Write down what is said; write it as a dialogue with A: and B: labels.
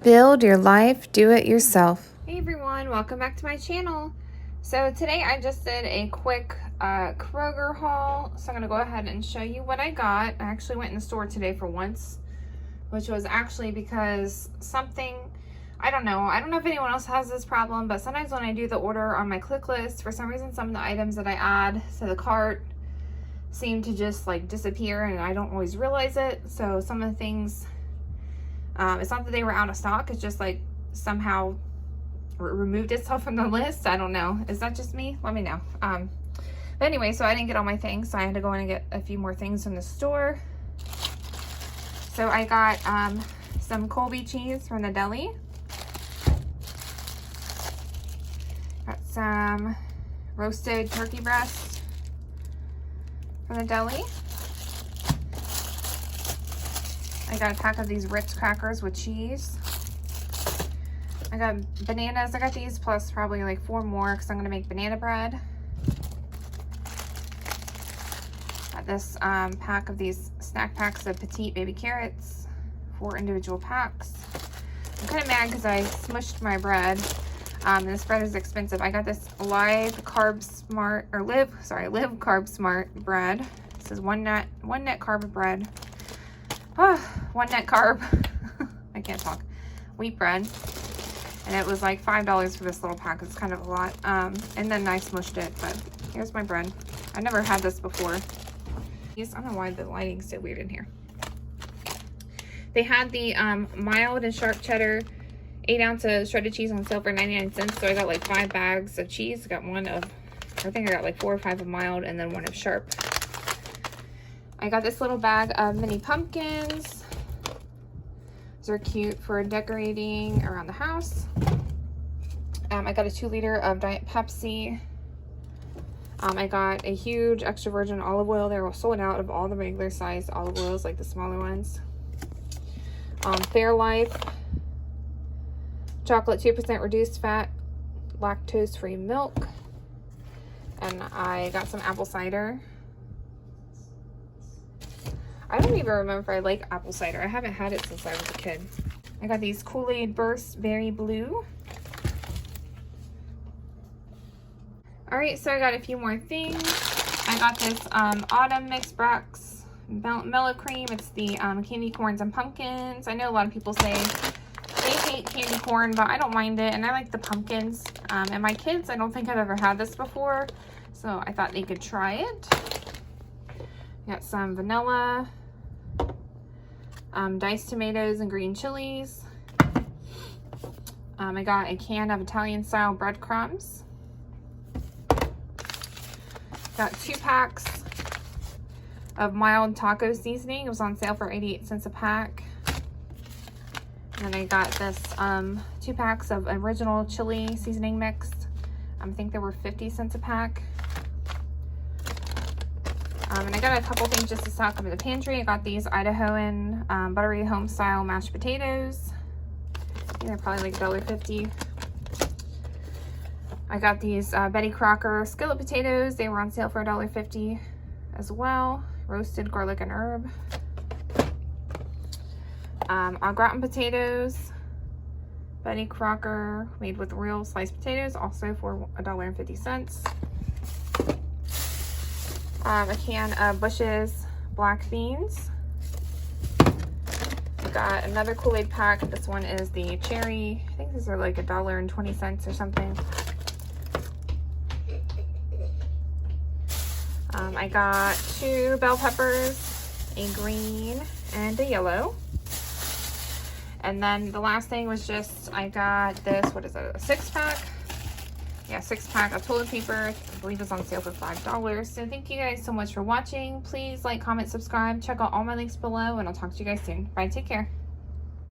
A: Build your life, do it yourself.
B: Hey everyone, welcome back to my channel. So today I just did a quick Kroger haul. So I'm going to go ahead and show you what I got. I actually went in the store today for once, which was actually because something, I don't know if anyone else has this problem, but sometimes when I do the order on my click list, for some reason some of the items that I add to the cart seem to just like disappear and I don't always realize it. So some of the things, it's not that they were out of stock, it's just like somehow removed itself from the list. I don't know. Is that just me? Let me know. But anyway, so I didn't get all my things, so I had to go in and get a few more things from the store. So I got some Colby cheese from the deli. Got some roasted turkey breast from the deli. I got a pack of these Ritz crackers with cheese. I got bananas. I got these plus probably like 4 more because I'm going to make banana bread. Got this pack of these snack packs of petite baby carrots, 4 individual packs. I'm kind of mad because I smushed my bread. And this bread is expensive. I got this Live Carb Smart bread. This is one net carb bread. One net carb. I can't talk. Wheat bread. And it was like $5 for this little pack. It's kind of a lot. And then I smushed it, but here's my bread. I never had this before. I don't know why the lighting's so weird in here. They had the mild and sharp cheddar 8 ounce of shredded cheese on sale for 99 cents. So I got like 5 bags of cheese. I got one of, I think I got like 4 or 5 of mild and then one of sharp. I got this little bag of mini pumpkins. These are cute for decorating around the house. I got a 2-liter of Diet Pepsi. I got a huge extra virgin olive oil. They were sold out of all the regular size olive oils, like the smaller ones. Fairlife chocolate 2% reduced fat, lactose-free milk. And I got some apple cider. I don't even remember if I like apple cider. I haven't had it since I was a kid. I got these Kool-Aid Burst Berry Blue. Alright, so I got a few more things. I got this Autumn Mix Brax Mellow Cream. It's the candy corns and pumpkins. I know a lot of people say they hate candy corn, but I don't mind it. And I like the pumpkins. And my kids, I don't think I've ever had this before. So I thought they could try it. Got some vanilla, diced tomatoes and green chilies. I got a can of Italian style breadcrumbs. Got 2 packs of mild taco seasoning. It was on sale for 88 cents a pack. And then I got this 2 packs of original chili seasoning mix. I think they were 50 cents a pack. And I got a couple things just to stock up in the pantry. I got these Idahoan Buttery home style mashed potatoes. They're probably like $1.50. I got these Betty Crocker skillet potatoes. They were on sale for $1.50 as well. Roasted garlic and herb. Au gratin potatoes. Betty Crocker made with real sliced potatoes, also for $1.50. A can of Bush's black beans. I got another Kool-Aid pack. This one is the cherry. I think these are like $1.20 or something. I got 2 bell peppers, a green and a yellow. And then the last thing was just, I got this, what is it, a 6-pack? Yeah, 6-pack of toilet paper. I believe it's on sale for $5. So thank you guys so much for watching. Please like, comment, subscribe. Check out all my links below, and I'll talk to you guys soon. Bye, take care.